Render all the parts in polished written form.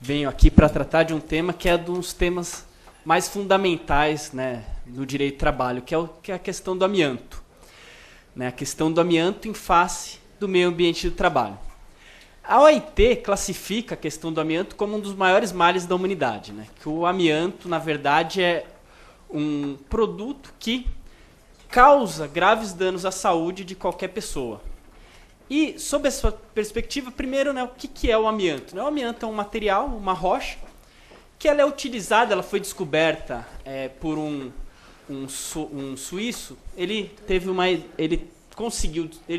venho aqui para tratar de um tema que é um dos temas mais fundamentais, né, no direito do trabalho, que é a questão do amianto. Né, a questão do amianto em face do meio ambiente do trabalho. A OIT classifica a questão do amianto como um dos maiores males da humanidade, né, que o amianto, na verdade, é um produto que causa graves danos à saúde de qualquer pessoa. E, sob essa perspectiva, primeiro, né, o que é o amianto? O amianto é um material, uma rocha, que ela é utilizada, ela foi descoberta por um suíço. Ele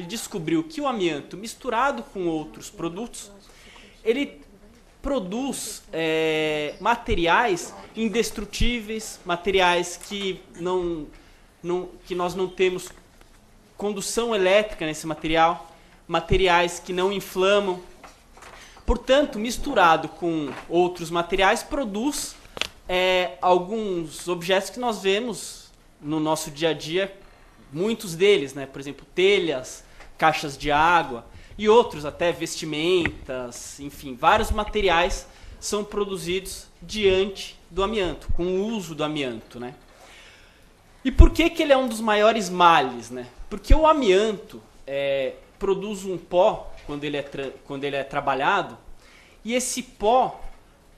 descobriu que o amianto, misturado com outros produtos, ele produz materiais indestrutíveis, materiais que nós não temos condução elétrica nesse material, materiais que não inflamam. Portanto, misturado com outros materiais, produz alguns objetos que nós vemos no nosso dia a dia, muitos deles, né? Por exemplo, telhas, caixas de água e outros, até vestimentas, enfim, vários materiais são produzidos diante do amianto, com o uso do amianto, né? E por que ele é um dos maiores males, né? Porque o amianto produz um pó quando ele é trabalhado, e esse pó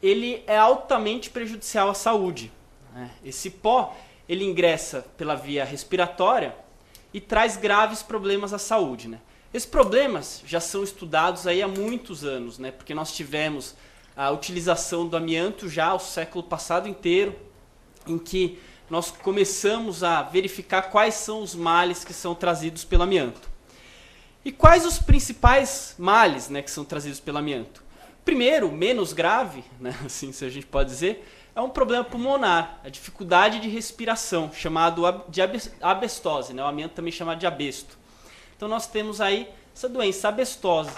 ele é altamente prejudicial à saúde. Né? Esse pó ele ingressa pela via respiratória e traz graves problemas à saúde. Né? Esses problemas já são estudados aí há muitos anos, né? Porque nós tivemos a utilização do amianto já o século passado inteiro, em que nós começamos a verificar quais são os males que são trazidos pelo amianto. E quais os principais males, né, que são trazidos pelo amianto? Primeiro, menos grave, né, assim se a gente pode dizer, é um problema pulmonar, a dificuldade de respiração, chamado de abestose, né, o amianto também é chamado de abesto. Então nós temos aí essa doença, abestose.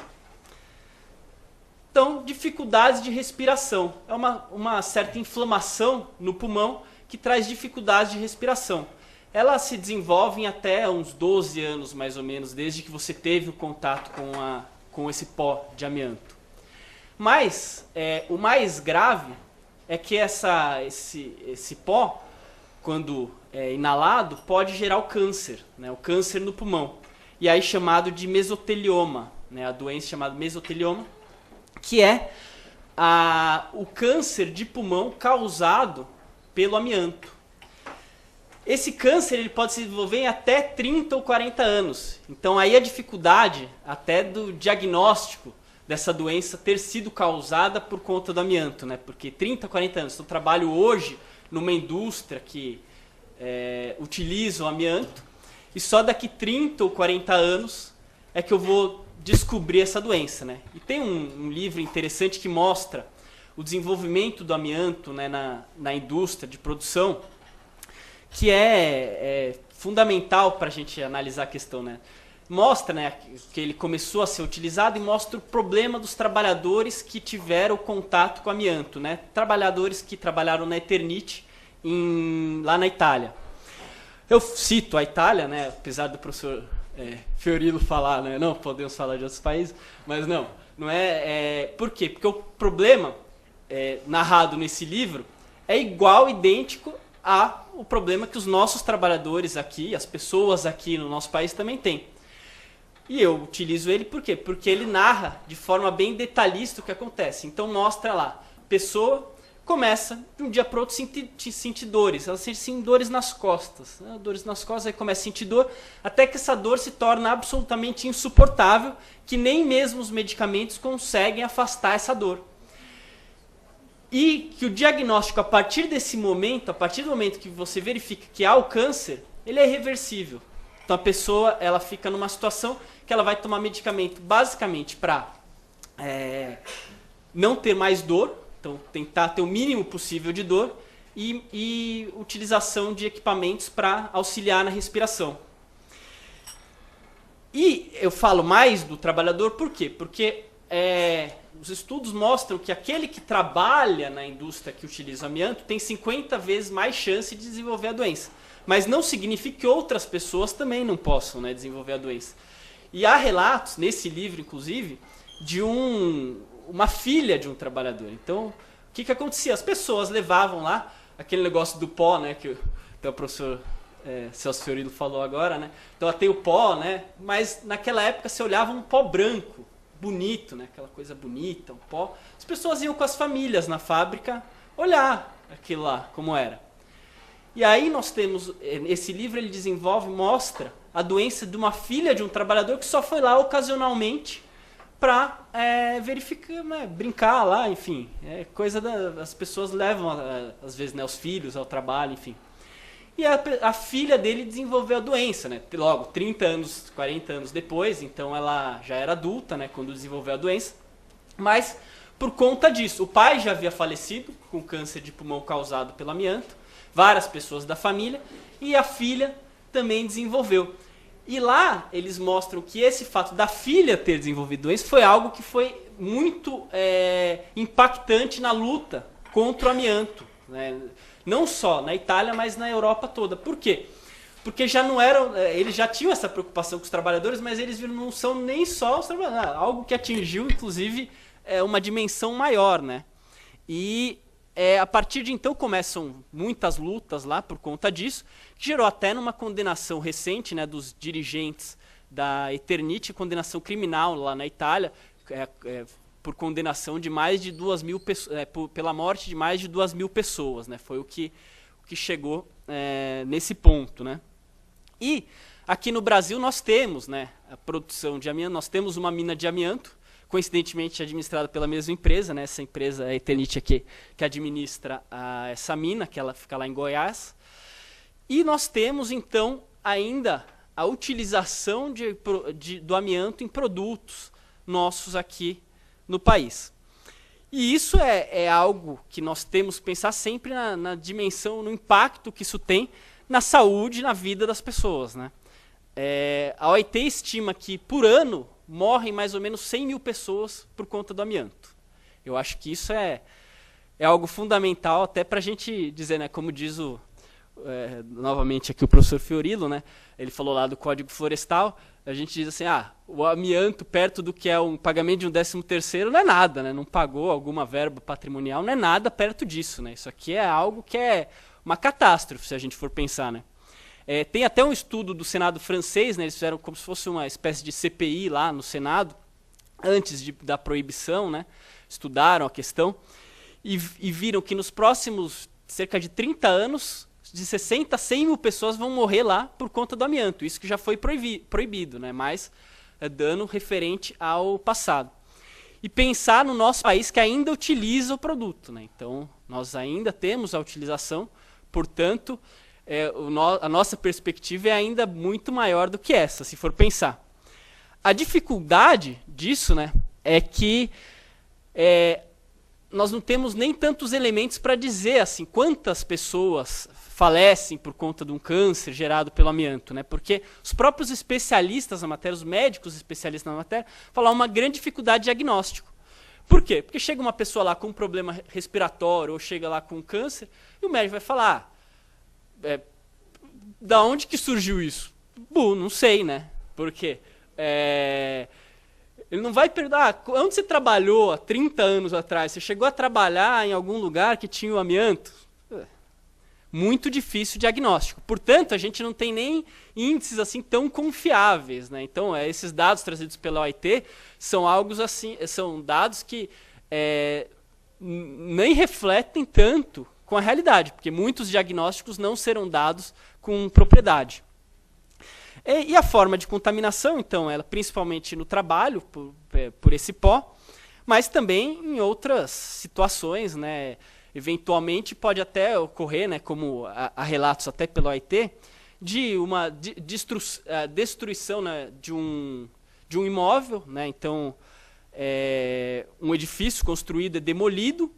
Então, dificuldades de respiração, é uma certa inflamação no pulmão que traz dificuldades de respiração. Ela se desenvolve em até uns 12 anos, mais ou menos, desde que você teve o contato com esse pó de amianto. Mas o mais grave é que esse pó, quando inalado, pode gerar o câncer, né? O câncer no pulmão. E aí chamado de mesotelioma, né? A doença chamada mesotelioma, que é o câncer de pulmão causado pelo amianto. Esse câncer ele pode se desenvolver em até 30 ou 40 anos. Então aí a dificuldade até do diagnóstico dessa doença ter sido causada por conta do amianto, né? Porque 30, 40 anos. Eu trabalho hoje numa indústria que utiliza o amianto e só daqui 30 ou 40 anos é que eu vou descobrir essa doença, né? E tem um livro interessante que mostra o desenvolvimento do amianto, né, na indústria de produção, que é fundamental para a gente analisar a questão, né? Mostra, né, que ele começou a ser utilizado e mostra o problema dos trabalhadores que tiveram contato com amianto, né? Trabalhadores que trabalharam na Eternit lá na Itália. Eu cito a Itália, né, apesar do professor Fiorilo falar, né, não podemos falar de outros países, mas não é. Por quê? Porque o problema narrado nesse livro é idêntico ao problema que os nossos trabalhadores aqui, as pessoas aqui no nosso país também têm. E eu utilizo ele por quê? Porque ele narra de forma bem detalhista o que acontece. Então mostra lá, pessoa começa de um dia para o outro sentir dores, ela sente dores nas costas, né? Dores nas costas, aí começa a sentir dor, até que essa dor se torna absolutamente insuportável, que nem mesmo os medicamentos conseguem afastar essa dor. E que o diagnóstico, a partir desse momento, a partir do momento que você verifica que há o câncer, ele é irreversível. Então a pessoa ela fica numa situação que ela vai tomar medicamento basicamente para não ter mais dor, então tentar ter o mínimo possível de dor e utilização de equipamentos para auxiliar na respiração. E eu falo mais do trabalhador por quê? Porque os estudos mostram que aquele que trabalha na indústria que utiliza amianto tem 50 vezes mais chance de desenvolver a doença. Mas não significa que outras pessoas também não possam, né, desenvolver a doença. E há relatos, nesse livro inclusive, de um uma filha de um trabalhador. Então, o que acontecia? As pessoas levavam lá aquele negócio do pó, né, que o professor Celso Fiorilo falou agora, né? Então, tem o pó, né? Mas naquela época você olhava um pó branco, bonito, né? Aquela coisa bonita, um pó. As pessoas iam com as famílias na fábrica olhar aquilo lá, como era. E aí nós temos, esse livro ele desenvolve, mostra a doença de uma filha de um trabalhador que só foi lá ocasionalmente para verificar, né, brincar lá, enfim. As pessoas levam, às vezes, né, os filhos ao trabalho, enfim. E a filha dele desenvolveu a doença, né? Logo, 30 anos, 40 anos depois, então ela já era adulta, né, quando desenvolveu a doença. Mas, por conta disso, o pai já havia falecido com câncer de pulmão causado pelo amianto, várias pessoas da família, e a filha também desenvolveu. E lá eles mostram que esse fato da filha ter desenvolvido doença foi algo que foi muito impactante na luta contra o amianto, né? Não só na Itália, mas na Europa toda. Por quê? Porque já não eram, eles já tinham essa preocupação com os trabalhadores, mas eles viram não são nem só os trabalhadores, algo que atingiu, inclusive, uma dimensão maior, né? E a partir de então começam muitas lutas lá por conta disso, que gerou até numa condenação recente, né, dos dirigentes da Eternit, condenação criminal lá na Itália, por condenação de mais de 2.000 pessoas, pela morte de mais de 2.000 pessoas, né? Foi o que chegou nesse ponto, né? E aqui no Brasil nós temos, né, a produção de amianto, nós temos uma mina de amianto, coincidentemente administrada pela mesma empresa, né? Essa empresa, a Eternit aqui, que administra essa mina, que ela fica lá em Goiás. E nós temos, então, ainda a utilização do amianto em produtos nossos aqui no país. E isso é algo que nós temos que pensar sempre na dimensão, no impacto que isso tem na saúde e na vida das pessoas, né? A OIT estima que, por ano, morrem mais ou menos 100.000 pessoas por conta do amianto. Eu acho que isso é algo fundamental até para a gente dizer, né, como diz novamente aqui o professor Fiorilo, né, ele falou lá do Código Florestal, a gente diz assim, o amianto perto do que é um pagamento de um 13º não é nada, né, não pagou alguma verba patrimonial, não é nada perto disso, né, isso aqui é algo que é uma catástrofe, se a gente for pensar, né. Tem até um estudo do Senado francês, né, eles fizeram como se fosse uma espécie de CPI lá no Senado, antes da proibição, né, estudaram a questão e viram que nos próximos cerca de 30 anos, de 60 a 100.000 pessoas vão morrer lá por conta do amianto. Isso que já foi proibido, né, mas é dano referente ao passado. E pensar no nosso país que ainda utiliza o produto, né, então nós ainda temos a utilização, portanto, a nossa perspectiva é ainda muito maior do que essa, se for pensar. A dificuldade disso, né, é que nós não temos nem tantos elementos para dizer assim, quantas pessoas falecem por conta de um câncer gerado pelo amianto, né? Porque os próprios especialistas na matéria, os médicos especialistas na matéria, falam uma grande dificuldade de diagnóstico. Por quê? Porque chega uma pessoa lá com um problema respiratório ou chega lá com um câncer e o médico vai falar, da onde que surgiu isso? Não sei, né? Por quê? Ele não vai perguntar, onde você trabalhou há 30 anos atrás? Você chegou a trabalhar em algum lugar que tinha o amianto? Muito difícil o diagnóstico. Portanto, a gente não tem nem índices assim tão confiáveis, né? Então, esses dados trazidos pela OIT são são dados que nem refletem tanto com a realidade, porque muitos diagnósticos não serão dados com propriedade. E a forma de contaminação, então, ela principalmente no trabalho, por esse pó, mas também em outras situações, né? Eventualmente pode até ocorrer, né, como há relatos até pelo OIT, de uma destruição, né, de um imóvel, né? Então, um edifício construído é demolido,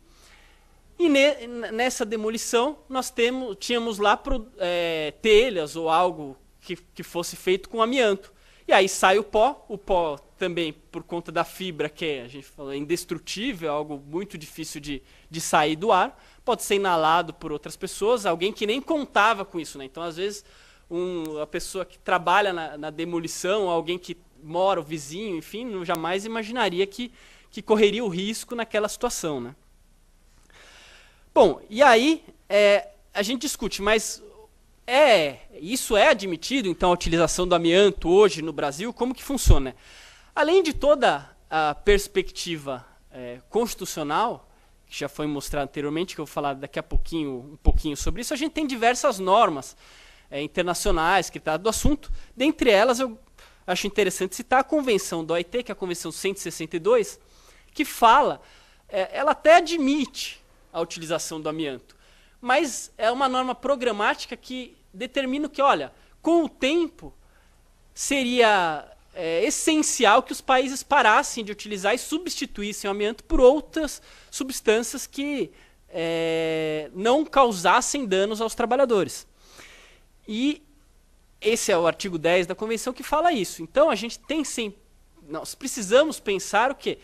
e nessa demolição nós tínhamos lá telhas ou algo que fosse feito com amianto. E aí sai o pó também por conta da fibra, que a gente falou, é indestrutível, é algo muito difícil de sair do ar, pode ser inalado por outras pessoas, alguém que nem contava com isso, né? Então, às vezes, a pessoa que trabalha na demolição, alguém que mora, o vizinho, enfim, jamais imaginaria que que correria o risco naquela situação, né? Bom, e aí a gente discute, mas isso é admitido, então, a utilização do amianto hoje no Brasil? Como que funciona? Além de toda a perspectiva constitucional, que já foi mostrado anteriormente, que eu vou falar daqui a pouquinho, um pouquinho sobre isso, a gente tem diversas normas internacionais que tratam do assunto. Dentre elas, eu acho interessante citar a Convenção da OIT, que é a Convenção 162, que fala, ela até admite a utilização do amianto, mas é uma norma programática que determina que, olha, com o tempo, seria essencial que os países parassem de utilizar e substituíssem o amianto por outras substâncias que não causassem danos aos trabalhadores. E esse é o artigo 10 da Convenção que fala isso. Então, a gente tem sempre... Nós precisamos pensar o quê?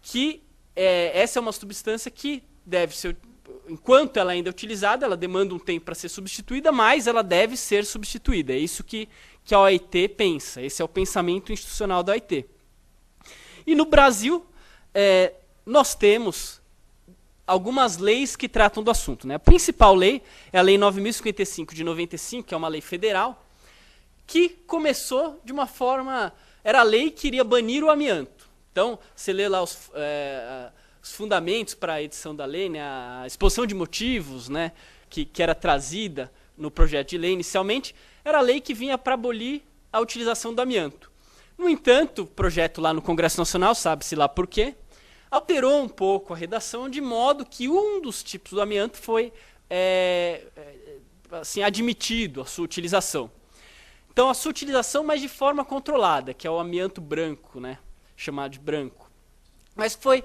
Que essa é uma substância que deve ser... Enquanto ela ainda é utilizada, ela demanda um tempo para ser substituída, mas ela deve ser substituída. É isso que a OIT pensa. Esse é o pensamento institucional da OIT. E no Brasil, nós temos algumas leis que tratam do assunto, né? A principal lei é a Lei 9.055 de 95, que é uma lei federal, que começou de uma forma... Era a lei que iria banir o amianto. Então, você lê lá os fundamentos para a edição da lei, né, a exposição de motivos, né, que era trazida no projeto de lei inicialmente, era a lei que vinha para abolir a utilização do amianto. No entanto, o projeto lá no Congresso Nacional, sabe-se lá por quê, alterou um pouco a redação de modo que um dos tipos do amianto foi assim, admitido a sua utilização. Então, a sua utilização, mas de forma controlada, que é o amianto branco, né, chamado de branco. Mas foi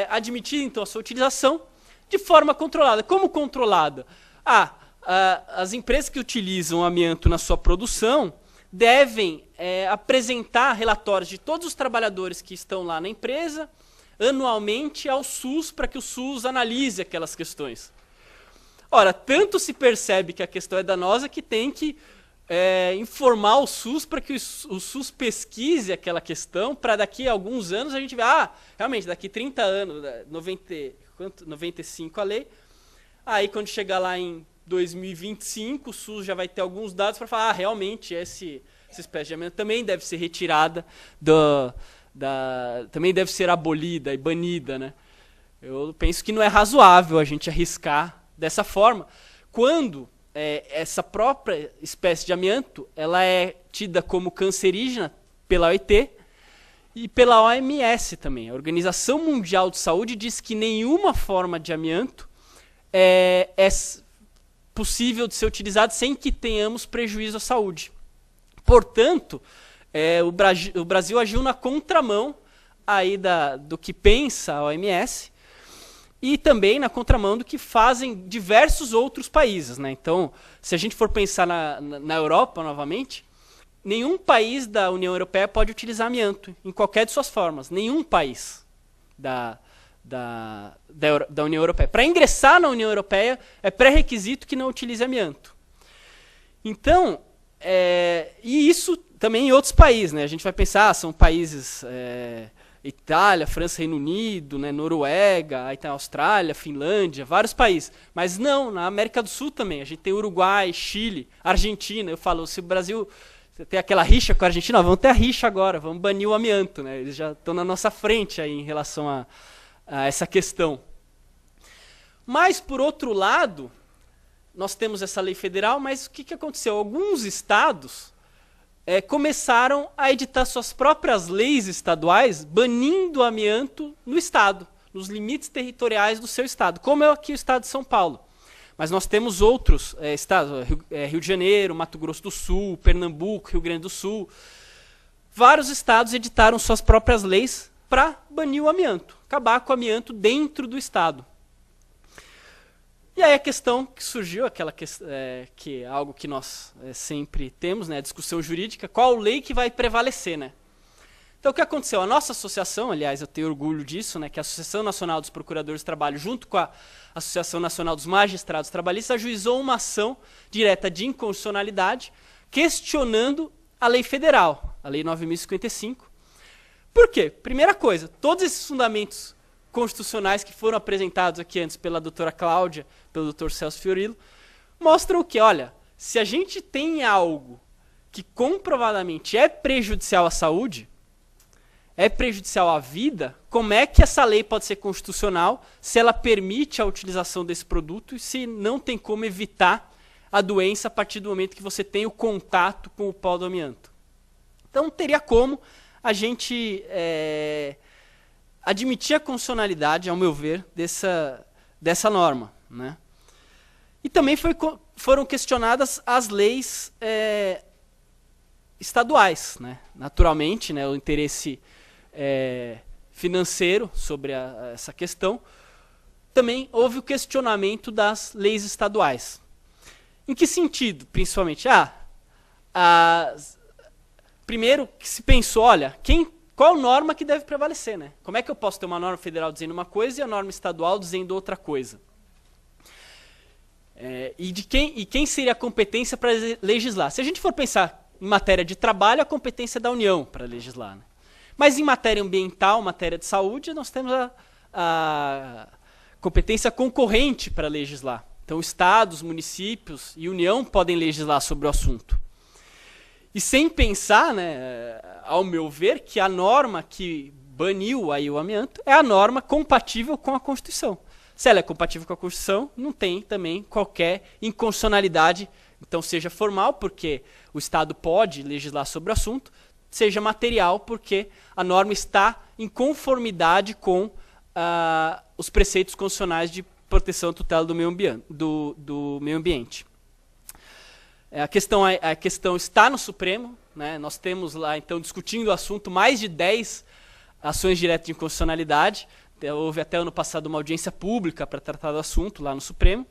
admitida, então, a sua utilização de forma controlada. Como controlada? As empresas que utilizam o amianto na sua produção devem apresentar relatórios de todos os trabalhadores que estão lá na empresa, anualmente ao SUS, para que o SUS analise aquelas questões. Ora, tanto se percebe que a questão é danosa que tem que informar o SUS para que o SUS pesquise aquela questão, para daqui a alguns anos a gente ver, realmente, daqui 30 anos, 95 a lei, aí quando chegar lá em 2025, o SUS já vai ter alguns dados para falar, realmente, essa espécie de amianto também deve ser retirada, também deve ser abolida e banida, né? Eu penso que não é razoável a gente arriscar dessa forma, quando essa própria espécie de amianto ela é tida como cancerígena pela OIT e pela OMS também. A Organização Mundial de Saúde diz que nenhuma forma de amianto é possível de ser utilizada sem que tenhamos prejuízo à saúde. Portanto, o Brasil agiu na contramão aí do que pensa a OMS, e também na contramão do que fazem diversos outros países, né? Então, se a gente for pensar na Europa, novamente, nenhum país da União Europeia pode utilizar amianto, em qualquer de suas formas. Nenhum país da União Europeia. Para ingressar na União Europeia, é pré-requisito que não utilize amianto. Então, e isso também em outros países, né? A gente vai pensar, são países... Itália, França, Reino Unido, né, Noruega, aí tem a Austrália, Finlândia, vários países. Mas não, na América do Sul também. A gente tem Uruguai, Chile, Argentina. Eu falo, se o Brasil tem aquela rixa com a Argentina, vamos ter a rixa agora, vamos banir o amianto, né? Eles já estão na nossa frente aí em relação a essa questão. Mas, por outro lado, nós temos essa lei federal, mas o que aconteceu? Alguns estados... começaram a editar suas próprias leis estaduais banindo o amianto no estado, nos limites territoriais do seu estado, como é aqui o estado de São Paulo. Mas nós temos outros estados, Rio de Janeiro, Mato Grosso do Sul, Pernambuco, Rio Grande do Sul. Vários estados editaram suas próprias leis para banir o amianto, acabar com o amianto dentro do estado. E aí a questão que surgiu, que é algo que nós sempre temos, né, a discussão jurídica, qual lei que vai prevalecer, né? Então o que aconteceu? A nossa associação, aliás, eu tenho orgulho disso, né, que é a Associação Nacional dos Procuradores de Trabalho, junto com a Associação Nacional dos Magistrados Trabalhistas, ajuizou uma ação direta de inconstitucionalidade, questionando a lei federal, a Lei 9.055, Por quê? Primeira coisa, todos esses fundamentos constitucionais que foram apresentados aqui antes pela doutora Cláudia, pelo doutor Celso Fiorillo, mostram que, olha, se a gente tem algo que comprovadamente é prejudicial à saúde, é prejudicial à vida, como é que essa lei pode ser constitucional se ela permite a utilização desse produto e se não tem como evitar a doença a partir do momento que você tem o contato com o pó do amianto? Então, teria como a gente admitir a constitucionalidade, ao meu ver, dessa norma, né? E também foram questionadas as leis estaduais, né? Naturalmente, né, o interesse financeiro sobre essa questão. Também houve o questionamento das leis estaduais. Em que sentido, principalmente? Primeiro que se pensou, olha, qual norma que deve prevalecer, né? Como é que eu posso ter uma norma federal dizendo uma coisa e a norma estadual dizendo outra coisa? E quem seria a competência para legislar? Se a gente for pensar em matéria de trabalho, a competência é da União para legislar, né? Mas em matéria ambiental, matéria de saúde, nós temos a competência concorrente para legislar. Então, estados, municípios e União podem legislar sobre o assunto. E sem pensar, né, ao meu ver, que a norma que baniu aí o amianto é a norma compatível com a Constituição. Se ela é compatível com a Constituição, não tem também qualquer inconstitucionalidade, então seja formal, porque o Estado pode legislar sobre o assunto, seja material, porque a norma está em conformidade com os preceitos constitucionais de proteção e tutela do meio ambiente. A questão está no Supremo, né? Nós temos lá, então, discutindo o assunto, mais de 10 ações diretas de inconstitucionalidade. Houve até ano passado uma audiência pública para tratar do assunto lá no Supremo.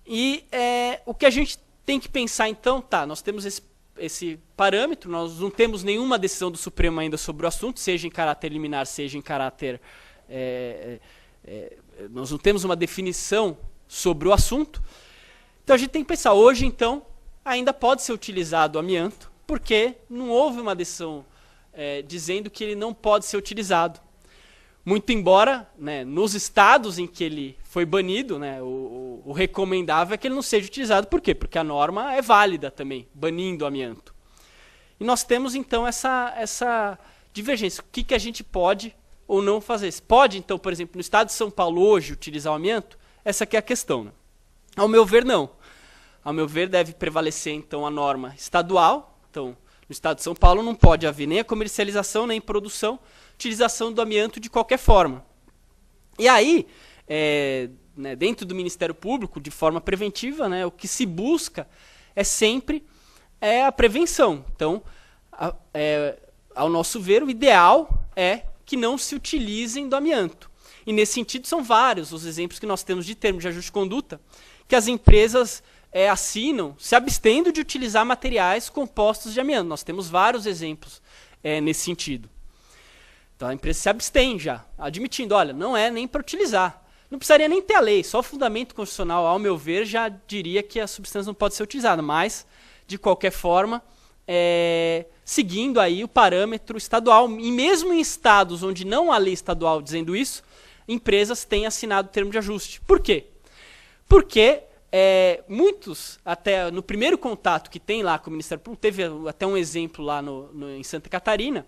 E o que a gente tem que pensar, então, nós temos esse parâmetro, nós não temos nenhuma decisão do Supremo ainda sobre o assunto, seja em caráter liminar, seja em caráter... nós não temos uma definição sobre o assunto. Então a gente tem que pensar, hoje, então, ainda pode ser utilizado o amianto, porque não houve uma decisão dizendo que ele não pode ser utilizado. Muito embora, né, nos estados em que ele foi banido, né, o recomendável é que ele não seja utilizado. Por quê? Porque a norma é válida também, banindo o amianto. E nós temos, então, essa divergência. O que a gente pode ou não fazer? Se pode, então, por exemplo, no estado de São Paulo hoje, utilizar o amianto? Essa aqui é a questão, né? Ao meu ver, não. Ao meu ver, deve prevalecer, então, a norma estadual. Então, no estado de São Paulo não pode haver nem a comercialização, nem produção, utilização do amianto de qualquer forma. E aí, né, dentro do Ministério Público, de forma preventiva, né, o que se busca é sempre a prevenção. Então, ao nosso ver, o ideal é que não se utilizem do amianto. E nesse sentido são vários os exemplos que nós temos de termos de ajuste de conduta que as empresas assinam se abstendo de utilizar materiais compostos de amianto. Nós temos vários exemplos nesse sentido. Então a empresa se abstém já, admitindo, olha, não é nem para utilizar. Não precisaria nem ter a lei, só o fundamento constitucional, ao meu ver, já diria que a substância não pode ser utilizada, mas, de qualquer forma, seguindo aí o parâmetro estadual, e mesmo em estados onde não há lei estadual dizendo isso, empresas têm assinado o termo de ajuste. Por quê? Porque muitos, até no primeiro contato que tem lá com o Ministério Público, teve até um exemplo lá em Santa Catarina,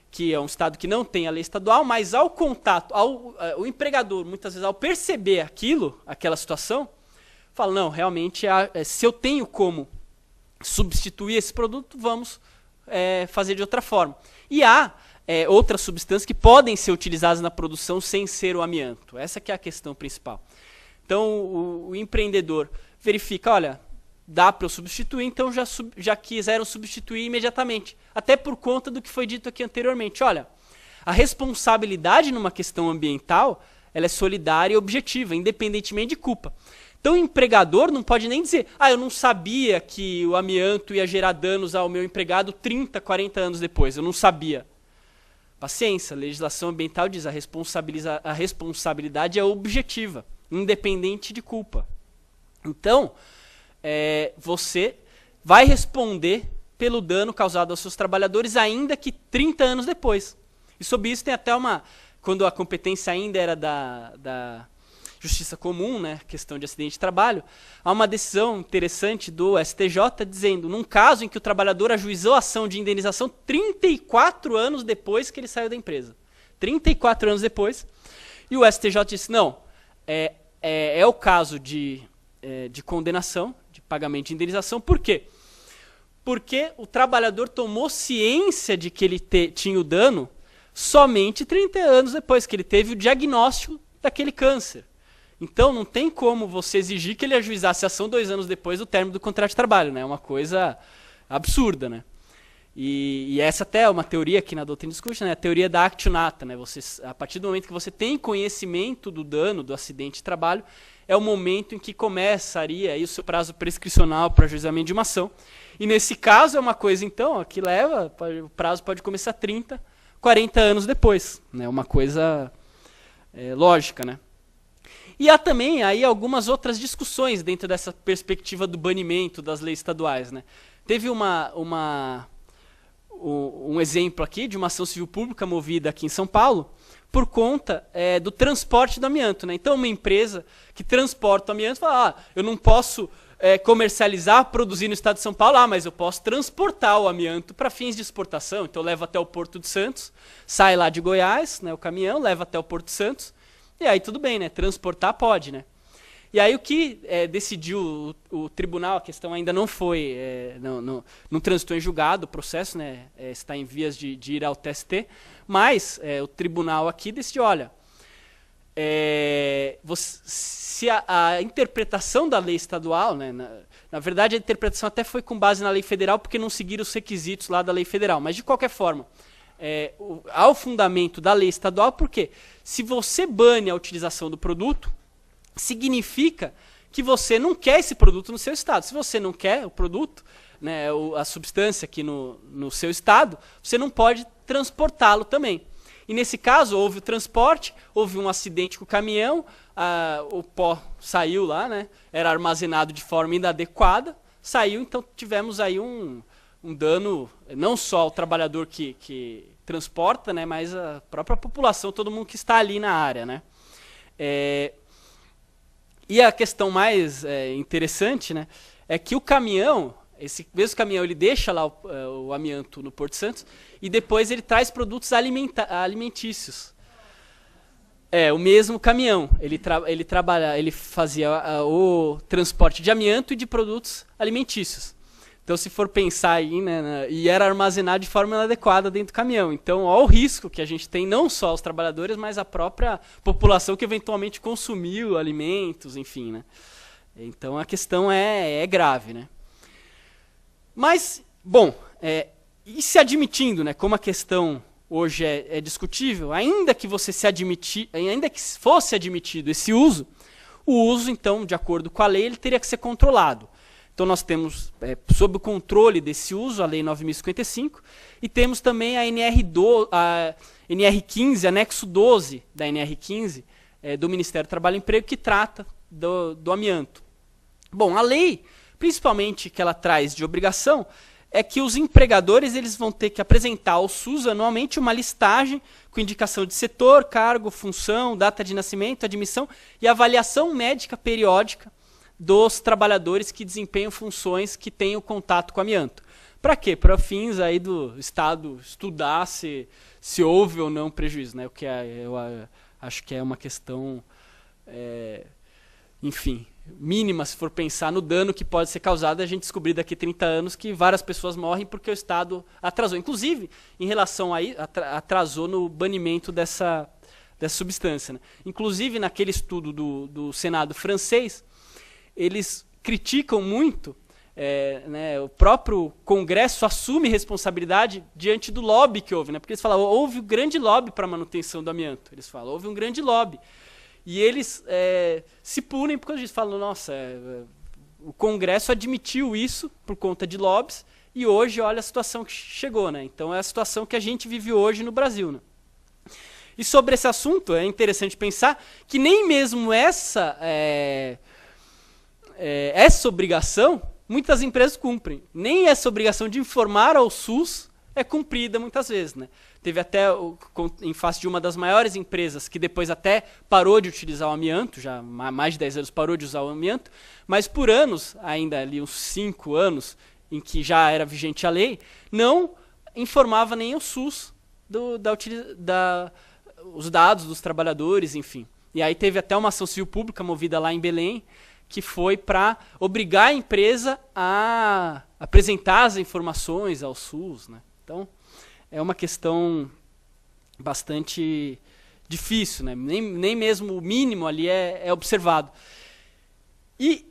que é um estado que não tem a lei estadual, mas ao contato, o empregador, muitas vezes, ao perceber aquela situação, fala, não, realmente, se eu tenho como substituir esse produto, vamos fazer de outra forma. E há outras substâncias que podem ser utilizadas na produção sem ser o amianto. Essa que é a questão principal. Então, o empreendedor verifica, olha, dá para eu substituir, então já quiseram substituir imediatamente. Até por conta do que foi dito aqui anteriormente. Olha, a responsabilidade numa questão ambiental, ela é solidária e objetiva, independentemente de culpa. Então o empregador não pode nem dizer, eu não sabia que o amianto ia gerar danos ao meu empregado 30, 40 anos depois, eu não sabia. Paciência, a legislação ambiental diz a responsabilidade é objetiva, independente de culpa. Então, você vai responder pelo dano causado aos seus trabalhadores, ainda que 30 anos depois. E sobre isso tem até quando a competência ainda era da Justiça Comum, né, questão de acidente de trabalho, há uma decisão interessante do STJ dizendo, num caso em que o trabalhador ajuizou a ação de indenização 34 anos depois que ele saiu da empresa. 34 anos depois. E o STJ disse, não, é o caso de condenação, de pagamento de indenização. Por quê? Porque o trabalhador tomou ciência de que ele tinha o dano somente 30 anos depois que ele teve o diagnóstico daquele câncer. Então, não tem como você exigir que ele ajuizasse a ação 2 anos depois do término do contrato de trabalho, né? É uma coisa absurda, né? E essa até é uma teoria que na doutrina discute, né? A teoria da actionata, né? A partir do momento que você tem conhecimento do dano, do acidente de trabalho, é o momento em que começaria aí o seu prazo prescricional para ajuizamento de uma ação. E nesse caso é uma coisa, então, que o prazo pode começar 30, 40 anos depois, né? Uma coisa lógica, né? E há também aí algumas outras discussões dentro dessa perspectiva do banimento das leis estaduais, né? Teve um exemplo aqui de uma ação civil pública movida aqui em São Paulo por conta do transporte do amianto, né? Então, uma empresa que transporta o amianto fala, eu não posso comercializar, produzir no estado de São Paulo, mas eu posso transportar o amianto para fins de exportação. Então, eu levo até o Porto de Santos, sai lá de Goiás, né, o caminhão, leva até o Porto de Santos, e aí tudo bem, né? Transportar pode, né? E aí o que decidiu o tribunal, a questão ainda não foi, não transitou em julgado o processo, né? Está em vias de ir ao TST, mas o tribunal aqui decidiu, olha, se a interpretação da lei estadual, né, na verdade a interpretação até foi com base na lei federal, porque não seguiram os requisitos lá da lei federal, mas de qualquer forma, há o fundamento da lei estadual, porque se você bane a utilização do produto, significa que você não quer esse produto no seu estado. Se você não quer o produto, né, a substância aqui no seu estado, você não pode transportá-lo também. E nesse caso, houve o transporte, houve um acidente com o caminhão, o pó saiu lá, né, era armazenado de forma inadequada, saiu, então tivemos aí um dano, não só ao trabalhador que transporta, né, mas a própria população, todo mundo que está ali na área, né. E a questão mais interessante, né, é que o caminhão, esse mesmo caminhão, ele deixa lá o amianto no Porto Santos e depois ele traz produtos alimentícios. O mesmo caminhão, ele fazia o transporte de amianto e de produtos alimentícios. Então, se for pensar aí, né, e era armazenado de forma inadequada dentro do caminhão. Então, olha o risco que a gente tem, não só os trabalhadores, mas a própria população que eventualmente consumiu alimentos, enfim, né. Então, a questão é grave, né. Mas, bom, e se admitindo, né, como a questão hoje é discutível, ainda que fosse admitido esse uso, o uso, então, de acordo com a lei, ele teria que ser controlado. Então, nós temos, sob o controle desse uso, a Lei 9.055, e temos também a NR15, anexo 12 da NR15, do Ministério do Trabalho e Emprego, que trata do amianto. Bom, a lei, principalmente que ela traz de obrigação, é que os empregadores eles vão ter que apresentar ao SUS anualmente uma listagem com indicação de setor, cargo, função, data de nascimento, admissão e avaliação médica periódica dos trabalhadores que desempenham funções que tenham contato com amianto. Para quê? Para fins aí do Estado estudar se houve ou não prejuízo, né? O que eu acho que é uma questão, enfim, mínima se for pensar no dano que pode ser causado, a gente descobrir daqui a 30 anos que várias pessoas morrem porque o Estado atrasou. Inclusive, em relação a isso, atrasou no banimento dessa substância, né? Inclusive, naquele estudo do Senado francês, eles criticam muito, né, o próprio Congresso assume responsabilidade diante do lobby que houve, né, porque eles falam, houve um grande lobby para a manutenção do amianto, eles falam, houve um grande lobby, e eles se punem porque eles falam, nossa, o Congresso admitiu isso por conta de lobbies, e hoje olha a situação que chegou, né, então é a situação que a gente vive hoje no Brasil, né. E sobre esse assunto, é interessante pensar que nem mesmo essa obrigação, muitas empresas cumprem. Nem essa obrigação de informar ao SUS é cumprida muitas vezes, né? Teve até, em face de uma das maiores empresas, que depois até parou de utilizar o amianto, já há mais de 10 anos parou de usar o amianto, mas por anos, ainda ali uns 5 anos, em que já era vigente a lei, não informava nem o SUS os dados dos trabalhadores, enfim. E aí teve até uma ação civil pública movida lá em Belém, que foi para obrigar a empresa a apresentar as informações ao SUS, né? Então, é uma questão bastante difícil, né? Nem mesmo o mínimo ali é observado. E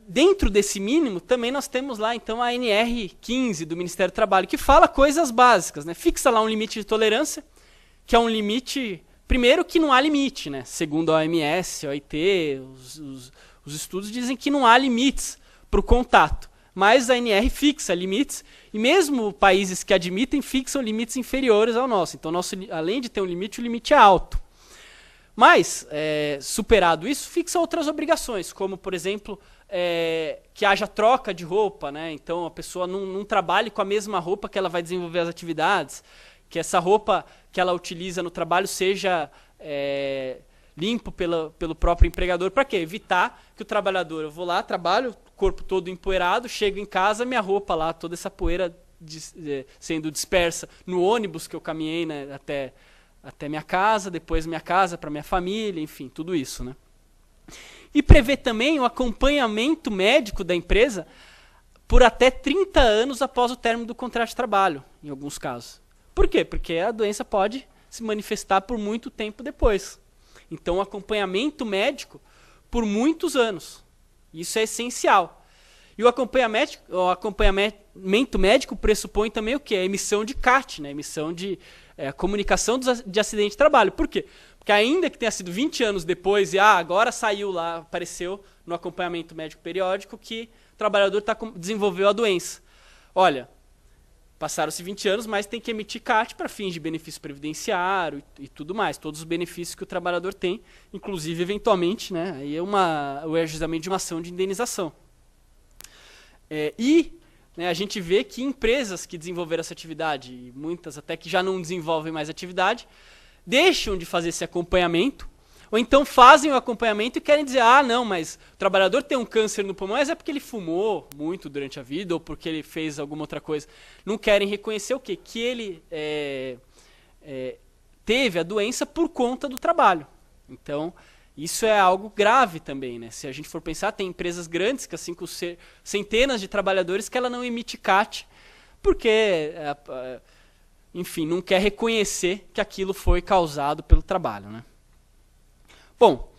dentro desse mínimo, também nós temos lá, então, a NR15 do Ministério do Trabalho, que fala coisas básicas, né? Fixa lá um limite de tolerância, que é um limite, primeiro que não há limite, né? Segundo a OMS, a OIT, os estudos dizem que não há limites para o contato, mas a ANR fixa limites, e mesmo países que admitem fixam limites inferiores ao nosso. Então, além de ter um limite, o limite é alto. Mas, superado isso, fixa outras obrigações, como, por exemplo, que haja troca de roupa, né? Então, a pessoa não trabalhe com a mesma roupa que ela vai desenvolver as atividades, que essa roupa que ela utiliza no trabalho seja limpo pelo próprio empregador. Para quê? Evitar que o trabalhador, eu vou lá, trabalho, corpo todo empoeirado, chego em casa, minha roupa lá, toda essa poeira sendo dispersa no ônibus que eu caminhei, né, até minha casa, depois minha casa para minha família, enfim, tudo isso, né? E prevê também o acompanhamento médico da empresa por até 30 anos após o término do contrato de trabalho, em alguns casos. Por quê? Porque a doença pode se manifestar por muito tempo depois. Então, o acompanhamento médico por muitos anos. Isso é essencial. E o acompanhamento médico pressupõe também o quê? A emissão de CAT, né? A emissão de comunicação de acidente de trabalho. Por quê? Porque ainda que tenha sido 20 anos depois e agora saiu lá, apareceu no acompanhamento médico periódico que o trabalhador desenvolveu a doença. Olha, passaram-se 20 anos, mas tem que emitir CAT para fins de benefício previdenciário e tudo mais, todos os benefícios que o trabalhador tem, inclusive, eventualmente, né, aí o ajuizamento de uma ação de indenização. Né, a gente vê que empresas que desenvolveram essa atividade, e muitas até que já não desenvolvem mais atividade, deixam de fazer esse acompanhamento, ou então fazem o acompanhamento e querem dizer, não, mas o trabalhador tem um câncer no pulmão, mas é porque ele fumou muito durante a vida ou porque ele fez alguma outra coisa. Não querem reconhecer o quê? Que ele teve a doença por conta do trabalho. Então, isso é algo grave também, né? Se a gente for pensar, tem empresas grandes, que assim, com centenas de trabalhadores, que ela não emite CAT, porque, enfim, não quer reconhecer que aquilo foi causado pelo trabalho, né? Bom,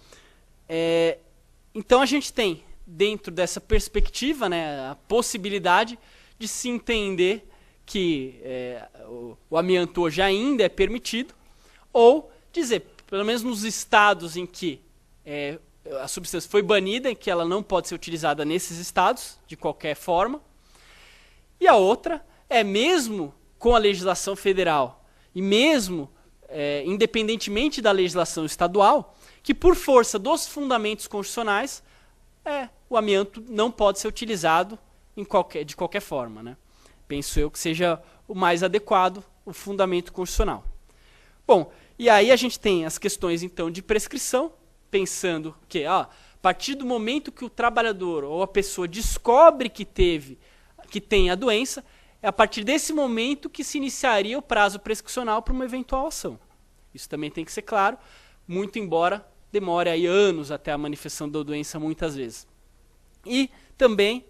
então a gente tem, dentro dessa perspectiva, né, a possibilidade de se entender que o amianto hoje ainda é permitido, ou dizer, pelo menos nos estados em que a substância foi banida, em que ela não pode ser utilizada nesses estados, de qualquer forma. E a outra mesmo com a legislação federal, e mesmo independentemente da legislação estadual, que por força dos fundamentos constitucionais, o amianto não pode ser utilizado de qualquer forma, né? Penso eu que seja o mais adequado, o fundamento constitucional. Bom, e aí a gente tem as questões, então, de prescrição, pensando que, a partir do momento que o trabalhador ou a pessoa descobre que tem a doença, é a partir desse momento que se iniciaria o prazo prescricional para uma eventual ação. Isso também tem que ser claro, muito embora demore aí anos até a manifestação da doença muitas vezes. E também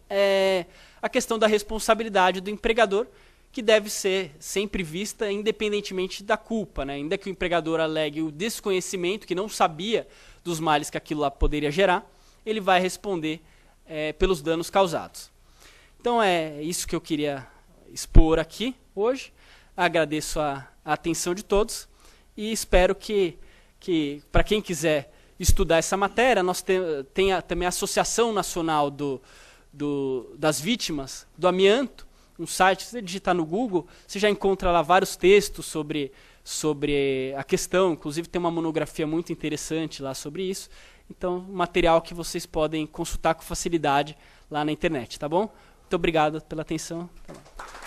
a questão da responsabilidade do empregador, que deve ser sempre vista independentemente da culpa, né? Ainda que o empregador alegue o desconhecimento, que não sabia dos males que aquilo lá poderia gerar, ele vai responder pelos danos causados. Então é isso que eu queria expor aqui hoje. Agradeço a atenção de todos e espero que para quem quiser estudar essa matéria, nós tem também a Associação Nacional das Vítimas do Amianto, um site, se você digitar no Google, você já encontra lá vários textos sobre a questão, inclusive tem uma monografia muito interessante lá sobre isso. Então, material que vocês podem consultar com facilidade lá na internet, tá bom? Muito obrigado pela atenção. Tá bom.